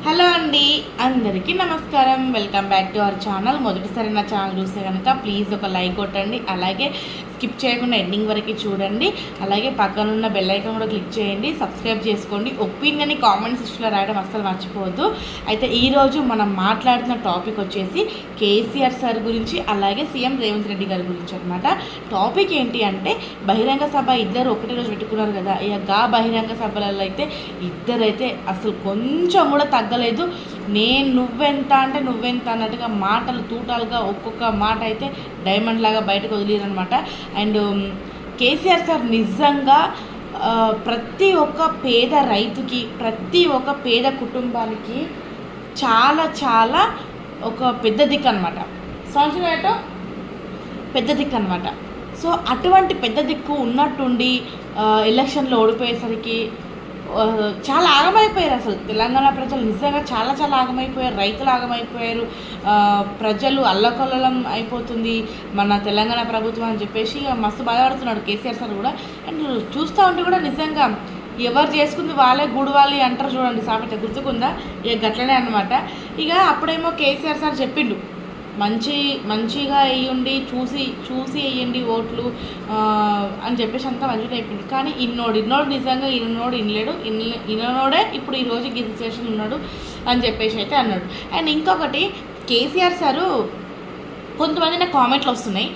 Hello అండి, అందరికీ నమస్కారం. Welcome back to our channel. మొదటిసారి నా ఛానల్ చూస్తే కనుక ప్లీజ్ ఒక లైక్ కొట్టండి. అలాగే స్కిప్ చేయకుండా ఎండింగ్ వరకు చూడండి. అలాగే పక్కనున్న బెల్ ఐకాన్ కూడా క్లిక్ చేయండి. సబ్స్క్రైబ్ చేసుకోండి. ఒపీనియన్ కామెంట్ సెక్షన్లో రాయడం అస్సలు మర్చిపోవద్దు. అయితే ఈరోజు మనం మాట్లాడుతున్న టాపిక్ వచ్చేసి కేసీఆర్ సార్ గురించి, అలాగే సీఎం రేవంత్ రెడ్డి గారి గురించి అనమాట. టాపిక్ ఏంటి అంటే, బహిరంగ సభ ఇద్దరు ఒకటే రోజు పెట్టుకున్నారు కదా. ఇక బహిరంగ సభలలో అయితే ఇద్దరైతే అసలు కొంచెం కూడా తగ్గలేదు. నువ్వెంత అంటే నువ్వెంత అన్నట్టుగా మాటలు తూటాలుగా ఒక్కొక్క మాట అయితే డైమండ్ లాగా బయటకు వదిలేరనమాట. అండ్ కేసీఆర్ సార్ నిజంగా ప్రతి ఒక్క పేద రైతుకి, ప్రతి ఒక్క పేద కుటుంబానికి చాలా చాలా ఒక పెద్ద దిక్కు అనమాట. సంవత్సరం పెద్ద దిక్కు అనమాట. సో అటువంటి పెద్ద దిక్కు ఉన్నట్టుండి ఎలక్షన్లో ఓడిపోయేసరికి చాలా ఆగమైపోయారు. అసలు తెలంగాణ ప్రజలు నిజంగా చాలా చాలా ఆగమైపోయారు. రైతులు ఆగమైపోయారు. ప్రజలు అల్లకొల్లలం అయిపోతుంది మన తెలంగాణ ప్రభుత్వం అని చెప్పేసి మస్తు బాధపడుతున్నాడు కేసీఆర్ సార్ కూడా. అండ్ చూస్తూ ఉంటే కూడా నిజంగా ఎవరు చేసుకుంది వాళ్ళే గుడివాలి అంటారు చూడండి, సామెత గుర్తుకుందా? ఇక గట్లనే అనమాట. ఇక అప్పుడేమో కేసీఆర్ సార్ చెప్పిండు, మంచిగా వేయండి, చూసి వేయండి ఓట్లు అని చెప్పేసి అంతా మంచిగా అయిపోయింది. కానీ ఇన్నోడు నిజంగా ఇన్నోడే ఇప్పుడు ఈరోజు ఈ సిచ్యువేషన్ ఉన్నాడు అని చెప్పేసి అయితే అన్నాడు. అండ్ ఇంకొకటి, కేసీఆర్ సారు కొంతమంది నాకు కామెంట్లు వస్తున్నాయి.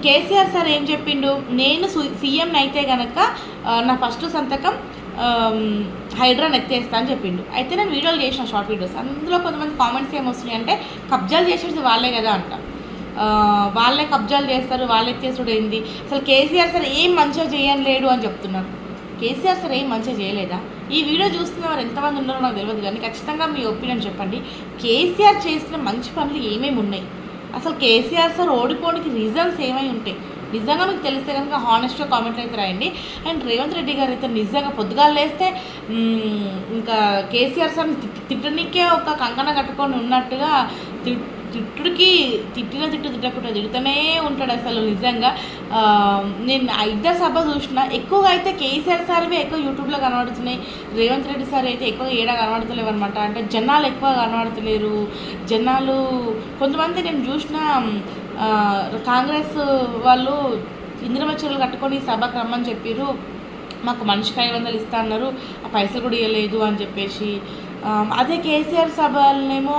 కేసీఆర్ సార్ ఏం చెప్పిండు, నేను సీఎం అయితే కనుక నా ఫస్ట్ సంతకం హైడ్రాన్ ఎత్తేస్తా అని చెప్పిండు. అయితే నేను వీడియోలు చేసిన, షార్ట్ వీడియోస్. అందులో కొంతమంది కామెంట్స్ ఏమొస్తున్నాయి అంటే, కబ్జాలు చేసేది వాళ్ళే కదా అంట. వాళ్ళే కబ్జాలు చేస్తారు, వాళ్ళే ఎత్తేసుడు ఏంది, అసలు కేసీఆర్ సార్ ఏం మంచిగా చేయలేడు అని చెప్తున్నారు. కేసీఆర్ సార్ ఏం మంచిగా చేయలేదా? ఈ వీడియో చూస్తున్న వారు ఎంతమంది ఉన్నారో నాకు తెలియదు, కానీ ఖచ్చితంగా మీ ఒపీనియన్ చెప్పండి. కేసీఆర్ చేసిన మంచి పనులు ఏమేమి ఉన్నాయి? అసలు కేసీఆర్ సార్ ఓడిపోవడానికి రీజన్స్ ఏమై ఉంటాయి? నిజంగా మీకు తెలిస్తే కనుక హానెస్ట్గా కామెంట్లు అయితే రాయండి. అండ్ రేవంత్ రెడ్డి గారు అయితే నిజంగా పొద్దుగాలు లేస్తే ఇంకా కేసీఆర్ సార్ని తిట్టనికే ఒక కంకణ కట్టుకొని ఉన్నట్టుగా తిట్టకుండా తిడుతూనే ఉంటాడు అసలు. నిజంగా నేను ఇద్దరు సభ చూసిన, ఎక్కువగా అయితే కేసీఆర్ సార్వి ఎక్కువ యూట్యూబ్లో కనబడుతున్నాయి. రేవంత్ రెడ్డి సార్ అయితే ఎక్కువ ఏడా కనబడతలేవు అనమాట. అంటే జనాలు ఎక్కువ కనబడతలేరు. జనాలు కొంతమంది నేను చూసిన కాంగ్రెస్ వాళ్ళు ఇందిరమ్మ చీరలు కట్టుకొని సభకు రమ్మని చెప్పారు, మాకు మనిషికి 500 ఇస్తా అన్నారు, ఆ పైసలు కూడా ఇవ్వలేదు అని చెప్పేసి. అదే కేసీఆర్ సభలనేమో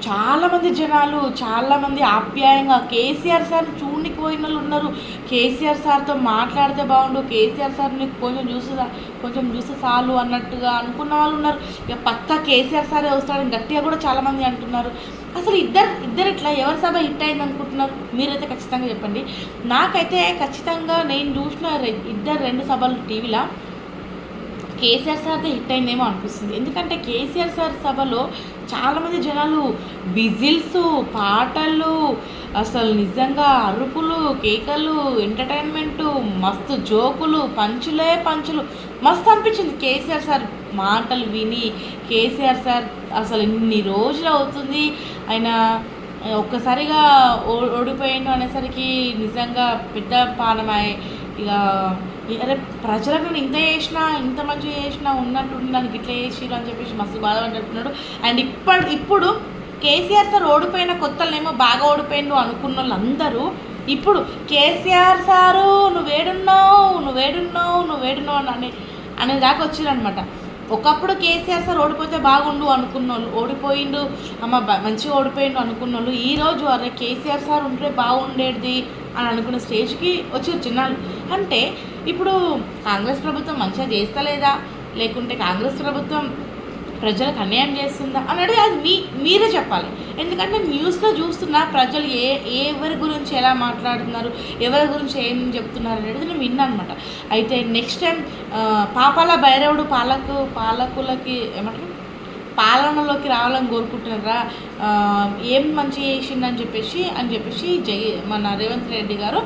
చాలామంది జనాలు, చాలామంది ఆప్యాయంగా కేసీఆర్ సార్ని చూడనికి పోయిన వాళ్ళు ఉన్నారు. కేసీఆర్ సార్తో మాట్లాడితే బాగుండు, కేసీఆర్ సార్ని కొంచెం చూస్తే చాలు అన్నట్టుగా అనుకున్న వాళ్ళు ఉన్నారు. ఇక పక్కా కేసీఆర్ సారే వస్తాడని గట్టిగా కూడా చాలామంది అంటున్నారు. అసలు ఇద్దరు ఇట్లా ఎవరి సభ హిట్ అయింది అనుకుంటున్నారు? మీరైతే ఖచ్చితంగా చెప్పండి. నాకైతే ఖచ్చితంగా నేను చూసిన రెండు సభలు టీవీలో కేసీఆర్ సార్తో హిట్ అయిందేమో అనిపిస్తుంది. ఎందుకంటే కేసీఆర్ సార్ సభలో చాలామంది జనాలు విజిల్స్, పాటలు, అసలు నిజంగా అరుపులు, కేకలు, ఎంటర్టైన్మెంటు, మస్తు జోకులు, పంచులు మస్తు అనిపించింది. కేసీఆర్ సార్ మాటలు విని కేసీఆర్ సార్ అసలు ఇన్ని రోజులు అవుతుంది ఆయన ఒక్కసారిగా ఓడిపోయాను అనేసరికి నిజంగా పెద్ద పానమాయే. ఇక అరే ప్రజలకు ఇంత చేసినా, ఇంత మంచిగా చేసినా ఉన్నట్టుండి నన్ను ఇట్లా చేసిరు అని చెప్పేసి మస్తు బాధపడుతున్నాడు. అండ్ ఇప్పుడు కేసీఆర్ సార్ ఓడిపోయిన కొత్తలేమో బాగా ఓడిపోయిండు అనుకున్న వాళ్ళందరూ ఇప్పుడు కేసీఆర్ సారు నువ్వేడున్నావు అనే దాకా వచ్చిరనమాట. ఒకప్పుడు కేసీఆర్ సార్ ఓడిపోతే బాగుండు అనుకున్న వాళ్ళు, ఓడిపోయిండు మంచిగా ఓడిపోయిండు అనుకున్న వాళ్ళు ఈరోజు అరే కేసీఆర్ సార్ ఉంటే బాగుండేది అని అనుకున్న స్టేజ్కి వచ్చారు చిన్నాళ్ళు. అంటే ఇప్పుడు కాంగ్రెస్ ప్రభుత్వం మంచిగా చేస్తలేదా, లేకుంటే కాంగ్రెస్ ప్రభుత్వం ప్రజలకు అన్యాయం చేస్తుందా అన్నది అది మీరే చెప్పాలి. ఎందుకంటే న్యూస్లో చూస్తున్నా ప్రజలు ఎవరి గురించి ఎలా మాట్లాడుతున్నారు, ఎవరి గురించి ఏం చెప్తున్నారు అనేది నేను విన్నాను అనమాట. అయితే నెక్స్ట్ టైం పాపాల భైరవుడు పాలకులకి ఏమంటారు, పాలనలోకి రావాలని కోరుకుంటున్నారా, ఏం మంచి చేసిందని చెప్పేసి మన రేవంత్ రెడ్డి గారు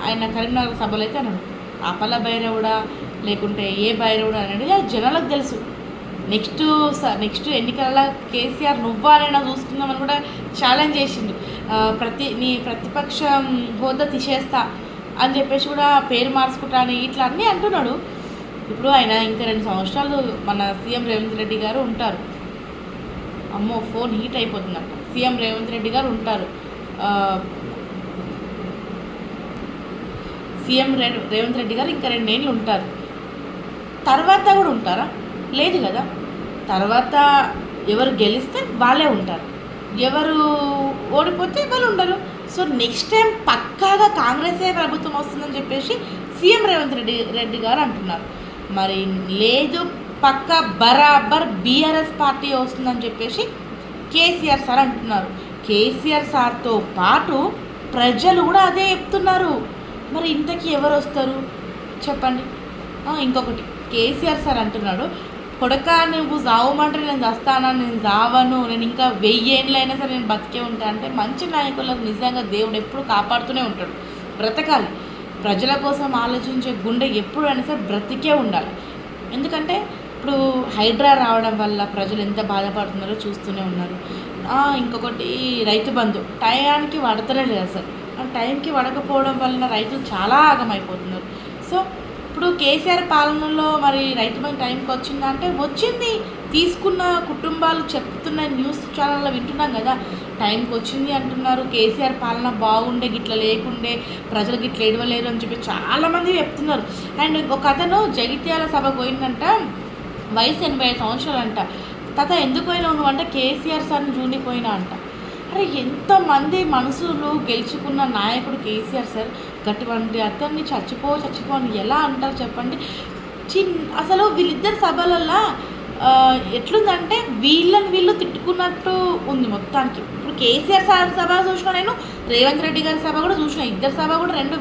ఆయన కరీంనగర్ సభలో అయితే అన్నాడు. పాపాల భైరవుడా లేకుంటే ఏ భైరవుడు అనేది జనాలకు తెలుసు. నెక్స్ట్ ఎన్నికలలో కేసీఆర్ నువ్వారైనా చూసుకుందామని కూడా ఛాలెంజ్ చేసిండు. ప్రతిపక్ష హోదా తీసేస్తా అని చెప్పేసి కూడా పేరు మార్చుకుంటా అని ఇట్లా అన్నీ అంటున్నాడు. ఇప్పుడు ఆయన ఇంకా 2 సంవత్సరాలు మన సీఎం రేవంత్ రెడ్డి గారు ఉంటారు. అమ్మో ఫోన్ హీట్ అయిపోతుందంట. సీఎం రేవంత్ రెడ్డి గారు ఉంటారు. సీఎం రేవంత్ రెడ్డి గారు ఇంకా 2 ఏళ్ళు ఉంటారు. తర్వాత కూడా ఉంటారా? లేదు కదా. తర్వాత ఎవరు గెలిస్తే వాళ్ళే ఉంటారు, ఎవరు ఓడిపోతే వాళ్ళు ఉండరు. సో నెక్స్ట్ టైం పక్కాగా కాంగ్రెసే ప్రభుత్వం వస్తుందని చెప్పేసి సీఎం రేవంత్ రెడ్డి గారు అంటున్నారు. మరి లేదు, పక్కా బరాబర్ బీఆర్ఎస్ పార్టీ వస్తుందని చెప్పేసి కేసీఆర్ సార్ అంటున్నారు. కేసీఆర్ సార్తో పాటు ప్రజలు కూడా అదే చెప్తున్నారు. మరి ఇంతకీ ఎవరు వస్తారు చెప్పండి? ఇంకొకటి కేసీఆర్ సార్ అంటున్నాడు, కొడక నువ్వు చావమంటే నేను చస్తానా, నేను చావను, నేను ఇంకా 1000 ఏళ్ళైనా సరే నేను బతికే ఉంటా అంటే మంచి నాయకులకు నిజంగా దేవుడు ఎప్పుడు కాపాడుతూనే ఉంటాడు. బ్రతకాలి, ప్రజల కోసం ఆలోచించే గుండె ఎప్పుడైనా సరే బ్రతికే ఉండాలి. ఎందుకంటే ఇప్పుడు హైడ్రా రావడం వల్ల ప్రజలు ఎంత బాధపడుతున్నారో చూస్తూనే ఉన్నారు. ఇంకొకటి రైతు బంధు టయానికి పడతలే లేదు అసలు. టైంకి పడకపోవడం వలన రైతులు చాలా ఆగమైపోతున్నారు. సో ఇప్పుడు కేసీఆర్ పాలనలో మరి రైతు బంధు టైంకి వచ్చిందంటే వచ్చింది, తీసుకున్న కుటుంబాలు చెప్తున్న న్యూస్ ఛానల్లో వింటున్నాం కదా, టైంకి వచ్చింది అంటున్నారు. కేసీఆర్ పాలన బాగుండే, గిట్ల లేకుండే, ప్రజలు గిట్ల ఏడవలేరు అని చెప్పి చాలామంది చెప్తున్నారు. అండ్ ఒక అతను జగిత్యాల సభకు పోయిందంట, వయసు 85 సంవత్సరాలంట. తాత ఎందుకు పోయినావు నువ్వు అంటే కేసీఆర్ సార్ని చూడిపోయినా అంట. అరే ఎంతమంది మనసులు గెలుచుకున్న నాయకుడు కేసీఆర్ సార్, గట్టివంటి అతన్ని చచ్చిపో అని ఎలా అంటారు చెప్పండి? అసలు వీళ్ళిద్దరు సభలల్లో ఎట్లుందంటే వీళ్ళు తిట్టుకున్నట్టు ఉంది మొత్తానికి. ఇప్పుడు కేసీఆర్ సార్ సభ చూసినా, నేను రేవంత్ రెడ్డి గారి సభ కూడా చూసిన, ఇద్దరు సభ కూడా 2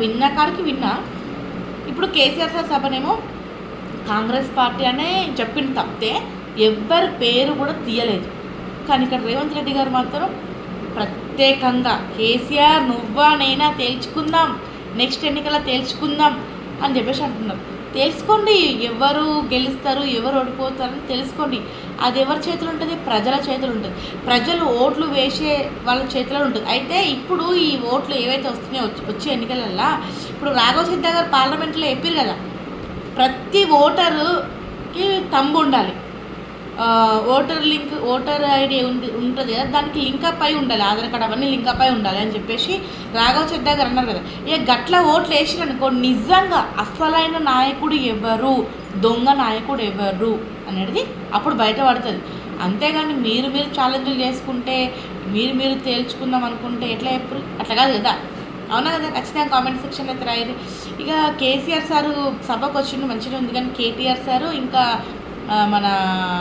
విన్న కాడికి విన్నా. ఇప్పుడు కేసీఆర్ సార్ సభనేమో కాంగ్రెస్ పార్టీ అనే చెప్పింది తప్పితే ఎవ్వరి పేరు కూడా తీయలేదు. కానీ ఇక్కడ రేవంత్ రెడ్డి గారు మాత్రం ప్రత్యేకంగా కేసీఆర్ నువ్వా నేనా తేల్చుకుందాం, నెక్స్ట్ ఎన్నికల తేల్చుకుందాం అని చెప్పేసి అంటున్నారు. తెలుసుకోండి, ఎవరు గెలుస్తారు ఎవరు ఓడిపోతారని తెలుసుకోండి. అది ఎవరి చేతులు ఉంటుంది? ప్రజల చేతులు ఉంటుంది. ప్రజలు ఓట్లు వేసే వాళ్ళ చేతిలో ఉంటుంది. అయితే ఇప్పుడు ఈ ఓట్లు ఏవైతే వస్తున్నాయో వచ్చే ఎన్నికలల్లో ఇప్పుడు రాఘవ సిద్ధ గారు పార్లమెంట్లో చెప్పారు కదా, ప్రతి ఓటరుకి తంబు ఉండాలి, ఓటర్ ఐడి ఉంటుంది కదా, దానికి లింకప్ అయి ఉండాలి, ఆధార్ కార్డ్ అవన్నీ లింకప్ అయి ఉండాలి అని చెప్పేసి రాఘవ చెడ్డా గారు అన్నారు కదా. ఇక గట్ల ఓట్లు వేసిరనుకో నిజంగా అసలైన నాయకుడు ఎవరు, దొంగ నాయకుడు ఎవరు అనేది అప్పుడు బయటపడుతుంది. అంతేగాని మీరు ఛాలెంజ్లు చేసుకుంటే మీరు తేల్చుకుందాం అనుకుంటే ఎట్లా ఎప్పుడు అట్లా కాదు కదా. అవునా కదా? ఖచ్చితంగా కామెంట్ సెక్షన్లో అయితే రాయరు. ఇక కేసీఆర్ సారు సభకు వచ్చిండు మంచిగా ఉంది, కానీ కేటీఆర్ సారు ఇంకా మన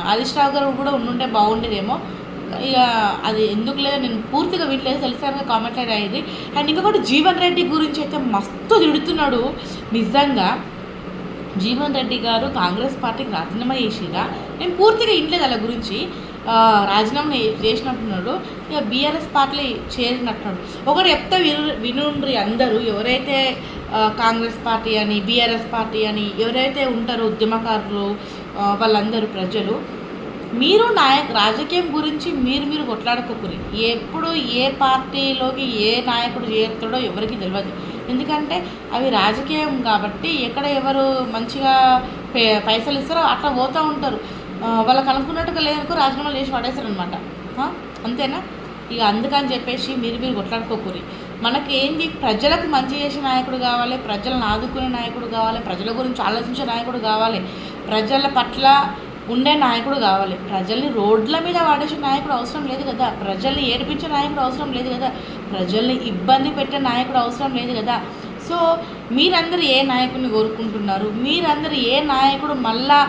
హరీష్ రావు గారు కూడా ఉండుంటే బాగుండేదేమో. ఇక అది ఎందుకు లేదు, నేను పూర్తిగా వీటిలేదు తెలిసాక కామెంట్లో రాయరు. అండ్ ఇంకొకటి జీవన్ రెడ్డి గురించి అయితే మస్తు తిడుతున్నాడు. నిజంగా జీవన్ రెడ్డి గారు కాంగ్రెస్ పార్టీకి రాజీనామా చేసిరా, నేను పూర్తిగా ఇంట్లేదు వాళ్ళ గురించి. రాజీనామా చేసినట్టున్నాడు, ఇక బీఆర్ఎస్ పార్టీలో చేరినట్టున్నాడు. ఒకటి చెప్తే వినుండ్రి అందరూ, ఎవరైతే కాంగ్రెస్ పార్టీ అని బీఆర్ఎస్ పార్టీ అని ఎవరైతే ఉంటారో ఉద్యమకారులు వాళ్ళందరూ ప్రజలు, మీరు రాజకీయం గురించి మీరు కొట్లాడుకోకూరి. ఎప్పుడు ఏ పార్టీలోకి ఏ నాయకుడు చేరుతాడో ఎవరికి తెలియదు. ఎందుకంటే అవి రాజకీయం కాబట్టి ఎక్కడ ఎవరు మంచిగా పైసలు ఇస్తారో అట్లా పోతూ ఉంటారు. వాళ్ళకి అనుకున్నట్టుగా లేదనుకో రాజీనామాలు చేసి పడేస్తారు అనమాట. అంతేనా? ఇక అందుకని చెప్పేసి మీరు కొట్లాడుకోకూరి. మనకి ఏంది, ప్రజలకు మంచి చేసే నాయకుడు కావాలి, ప్రజలను ఆదుకునే నాయకుడు కావాలి, ప్రజల గురించి ఆలోచించే నాయకుడు కావాలి, ప్రజల పట్ల ఉండే నాయకుడు కావాలి. ప్రజల్ని రోడ్ల మీద వాడేసే నాయకుడు అవసరం లేదు కదా, ప్రజల్ని ఏడిపించే నాయకుడు అవసరం లేదు కదా, ప్రజల్ని ఇబ్బంది పెట్టే నాయకుడు అవసరం లేదు కదా. సో మీరందరూ ఏ నాయకుడిని కోరుకుంటున్నారు, మీరందరూ ఏ నాయకుడు మళ్ళా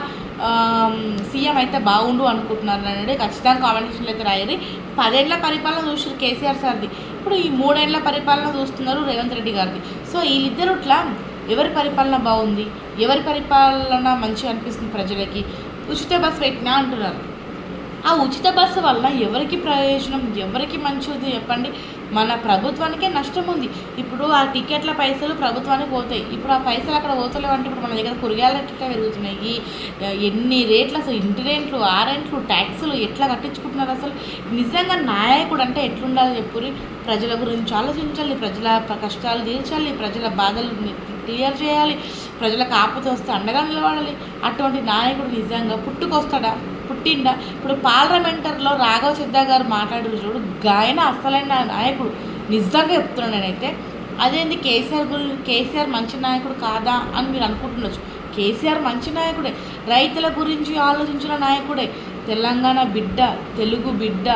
సీఎం అయితే బాగుండు అనుకుంటున్నారు అనేది ఖచ్చితంగా కామెంటేషన్లో అయితే రాయరు. 10 ఏళ్ల పరిపాలన చూసారు కేసీఆర్ సార్ది, ఇప్పుడు ఈ 3 ఏళ్ల పరిపాలన చూస్తున్నారు రేవంత్ రెడ్డి గారిది. సో వీళ్ళిద్దరు ఇట్లా ఎవరి పరిపాలన బాగుంది, ఎవరి పరిపాలన మంచిగా అనిపిస్తుంది ప్రజలకి, ఉచిత బస్సు పెట్టినా అంటున్నారు. ఆ ఉచిత బస్సు వల్ల ఎవరికి ప్రయోజనం, ఎవరికి మంచిది చెప్పండి? మన ప్రభుత్వానికే నష్టం ఉంది. ఇప్పుడు ఆ టికెట్ల పైసలు ప్రభుత్వానికి పోతాయి. ఇప్పుడు ఆ పైసలు అక్కడ పోతలేవు అంటే ఇప్పుడు మన దగ్గర కూరగాయల ఎట్లా పెరుగుతున్నాయి, ఎన్ని రేట్లు, అసలు ఇంటి రెంట్లు, ఆ రెంట్లు, ట్యాక్సులు ఎట్లా కట్టించుకుంటున్నారు. అసలు నిజంగా నాయకుడు అంటే ఎట్లుండాలి చెప్పురి? ప్రజల గురించి ఆలోచించాలి, ప్రజల కష్టాలు తీర్చాలి, ప్రజల బాధలు క్లియర్ చేయాలి, ప్రజలకు ఆపద వస్తే అండగా నిలబడాలి. అటువంటి నాయకుడు నిజంగా పుట్టుకొస్తాడా, పుట్టిండా? ఇప్పుడు పార్లమెంటరీలో రాఘవ సిద్ధా గారు మాట్లాడారు చూడు, గాయన అసలైన నాయకుడు నిజంగా చెప్తున్నాను నేనైతే. అదేంటి కేసీఆర్ మంచి నాయకుడు కాదా అని మీరు అనుకుంటుండొచ్చు. కేసీఆర్ మంచి నాయకుడే, రైతుల గురించి ఆలోచించిన నాయకుడే, తెలంగాణ బిడ్డ, తెలుగు బిడ్డ,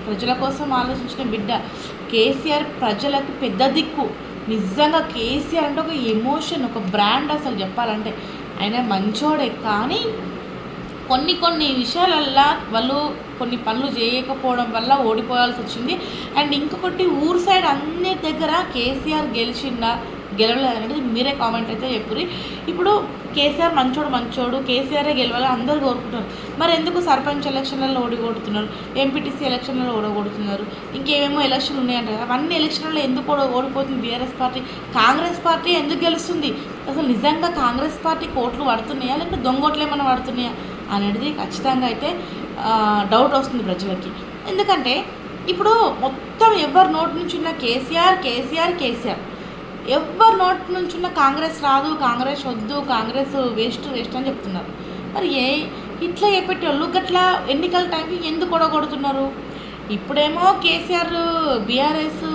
ప్రజల కోసం ఆలోచించిన బిడ్డ. కేసీఆర్ ప్రజలకు పెద్ద దిక్కు. నిజంగా కేసీఆర్ అంటే ఒక ఎమోషన్, ఒక బ్రాండ్ అసలు చెప్పాలంటే. ఆయన మంచోడే, కానీ కొన్ని విషయాలల్లో వాళ్ళు కొన్ని పనులు చేయకపోవడం వల్ల ఓడిపోవాల్సి వచ్చింది. అండ్ ఇంకొకటి ఊరు సైడ్ అన్ని దగ్గర కేసీఆర్ గెలవలేదు అనేది మీరే కామెంట్ అయితే చెప్పుర్రి. ఇప్పుడు కేసీఆర్ మంచోడు, కేసీఆరే గెలవాలి అందరూ కోరుకుంటున్నారు. మరి ఎందుకు సర్పంచ్ ఎలక్షన్లలో ఓడిగొడుతున్నారు, ఎంపీటీసీ ఎలక్షన్లలో ఓడగొడుతున్నారు, ఇంకేమేమో ఎలక్షన్లు ఉన్నాయంటారు. అవన్నీ ఎలక్షన్లలో ఎందుకు ఓడిపోతుంది బీఆర్ఎస్ పార్టీ? కాంగ్రెస్ పార్టీ ఎందుకు గెలుస్తుంది? అసలు నిజంగా కాంగ్రెస్ పార్టీకి ఓట్లు పడుతున్నాయా, లేకపోతే దొంగోట్లు ఏమైనా పడుతున్నాయా అనేది ఖచ్చితంగా అయితే డౌట్ వస్తుంది ప్రజలకి. ఎందుకంటే ఇప్పుడు మొత్తం ఎవరి నోటి నుంచి ఉన్న కేసీఆర్, ఎవరి నోటి నుంచి ఉన్న కాంగ్రెస్ రాదు, కాంగ్రెస్ వద్దు, కాంగ్రెస్ వేస్ట్ అని చెప్తున్నారు. మరి ఇట్లా చెప్పేటోళ్ళు గట్లా ఎన్నికల టైంకి ఎందుకు ఓడగొడుతున్నారు? ఇప్పుడేమో కేసీఆర్ బీఆర్ఎస్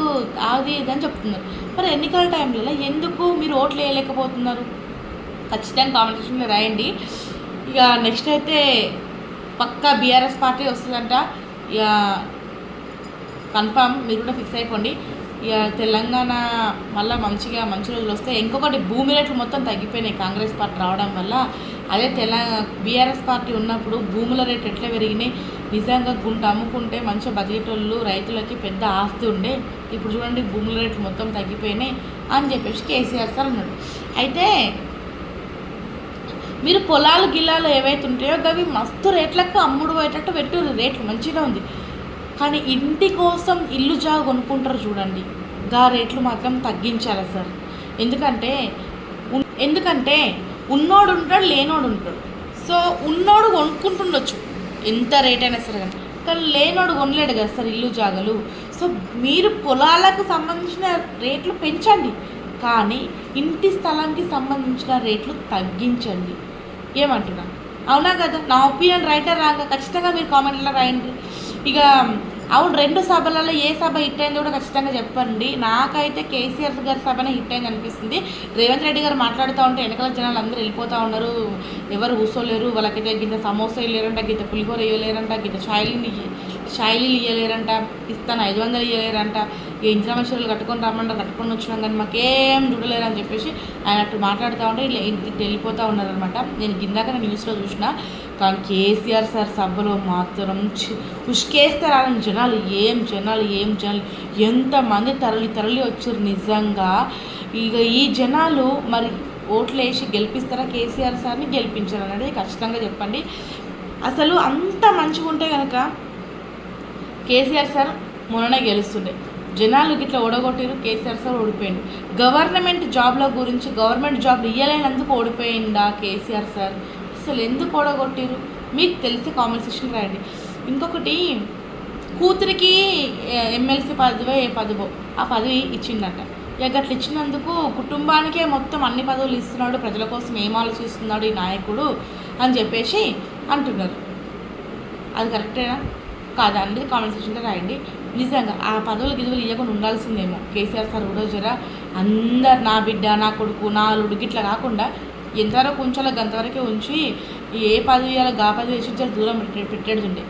అది ఇది అని చెప్తున్నారు. మరి ఎన్నికల టైంలో ఎందుకు మీరు ఓట్లు వేయలేకపోతున్నారు? ఖచ్చితంగా కామెంట్ సెక్షన్లో రాయండి. ఇక నెక్స్ట్ అయితే పక్కా బీఆర్ఎస్ పార్టీ వస్తుందంట. ఇక కన్ఫామ్, మీరు కూడా ఫిక్స్ అయిపోండి. ఇక తెలంగాణ మళ్ళీ మంచి రోజులు వస్తాయి. ఇంకొకటి భూమి రేట్లు మొత్తం తగ్గిపోయినాయి కాంగ్రెస్ పార్టీ రావడం వల్ల. అదే బీఆర్ఎస్ పార్టీ ఉన్నప్పుడు భూముల రేట్లు ఎట్లా పెరిగినాయి. నిజంగా గుంట అమ్ముకుంటే మంచిగా బతికేటోళ్ళు, రైతులకి పెద్ద ఆస్తి ఉండే. ఇప్పుడు చూడండి భూముల రేట్లు మొత్తం తగ్గిపోయినాయి అని చెప్పేసి కేసీఆర్ సార్ అన్నాడు. అయితే మీరు పొలాలు గిల్లాలు ఏవైతే ఉంటాయో అవి మస్తు రేట్లకు అమ్ముడు పోయేటట్టు పెట్టుర్రు, రేట్లు మంచిగా ఉంది. కానీ ఇంటి కోసం ఇల్లు జాగా కొనుక్కుంటారు చూడండి, గా రేట్లు మాత్రం తగ్గించాలి సార్. ఎందుకంటే ఉన్నోడు ఉంటాడు, లేనోడు ఉంటాడు. సో ఉన్నోడు కొనుక్కుంటుండొచ్చు ఎంత రేట్ అయినా సరే, కానీ లేనోడు కొనలేడు కదా సార్ ఇల్లు జాగలు. సో మీరు పొలాలకు సంబంధించిన రేట్లు పెంచండి, కానీ ఇంటి స్థలానికి సంబంధించిన రేట్లు తగ్గించండి. ఏమంటున్నా? అవునా కదా? నా ఒపీనియన్ రైటా రాగా ఖచ్చితంగా మీరు కామెంట్లో రాయండి. ఇక అవును, 2 సభలలో ఏ సభ హిట్ అయిందో కూడా ఖచ్చితంగా చెప్పండి. నాకైతే కేసీఆర్ గారి సభనే హిట్ అయింది అనిపిస్తుంది. రేవంత్ రెడ్డి గారు మాట్లాడుతూ ఉంటే వెనకాల జనాలు అందరూ వెళ్ళిపోతూ ఉన్నారు, ఎవరు కూర్చోలేరు. వాళ్ళకైతే గింత సమోసా ఇవ్వలేరంట, గింత పులిహోర ఇవ్వలేరంట, గింత షాయిలీలు ఇవ్వలేరంట, ఇస్తాను 500 ఇవ్వలేరంట, ఇంద్రమ చీరలు కట్టుకొని కట్టుకొని వచ్చినాం కానీ మాకేం చూడలేరు అని చెప్పేసి ఆయన అటు మాట్లాడుతూ ఉంటే ఇటు వెళ్ళిపోతూ ఉన్నారనమాట. నేను న్యూస్లో చూసిన. కానీ కేసీఆర్ సార్ సభలో మాత్రం ఉష్కేస్తారని జనాలు ఎంతమంది తరలి వచ్చారు నిజంగా. ఇక ఈ జనాలు మరి ఓట్లు వేసి గెలిపిస్తారా కేసీఆర్ సార్ని? గెలిపించారు అనేది ఖచ్చితంగా చెప్పండి. అసలు అంత మంచిగా ఉంటే కనుక కేసీఆర్ సార్ మొన్ననే గెలుస్తుండే. జనాలు ఇట్లా ఓడగొట్టారు, కేసీఆర్ సార్ ఓడిపోయిండు. గవర్నమెంట్ జాబ్లు ఇవ్వలేనందుకు ఓడిపోయిందా కేసీఆర్ సార్? అసలు ఎందుకు ఓడగొట్టారు మీకు తెలిసి కామెంట్ సెక్షన్ రాయండి. ఇంకొకటి, కూతురికి ఎమ్మెల్సీ పదవో ఆ పదవి ఇచ్చిందట. ఇక అట్లా ఇచ్చినందుకు కుటుంబానికే మొత్తం అన్ని పదవులు ఇస్తున్నాడు, ప్రజల కోసం ఏం ఆలోచిస్తున్నాడు ఈ నాయకుడు అని చెప్పేసి అంటున్నారు. అది కరెక్టేనా కాదా అనేది కామెంట్ సెక్షన్లో రాయండి. నిజంగా ఆ పదవులు ఇవ్వకుండా ఉండాల్సిందేమో కేసీఆర్ సార్ కూడా జర అందరు నా బిడ్డ, నా కొడుకు, నా అల్లుడు ఇట్లా కాకుండా ఎంతవరకు ఉంచాలో గంతవరకే ఉంచి ఏ పదవి ఇవ్వాలో గా పదవి వేసి జర దూరం పెట్టేడుండే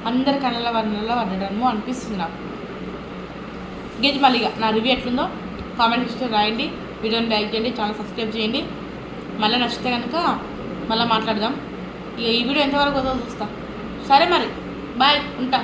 అందరి కళ్ళ పడడము అనిపిస్తుంది నాకు. గేజ్ మళ్ళీగా నా రివ్యూ ఎట్లుందో కామెంట్ సెక్షన్లో రాయండి. వీడియోని లైక్ చేయండి, ఛానల్ సబ్స్క్రైబ్ చేయండి. మళ్ళీ నచ్చితే కనుక మళ్ళీ మాట్లాడదాం. ఇక ఈ వీడియో ఎంతవరకు వదో చూస్తా. సరే మరి, బాయ్, ఉంటా.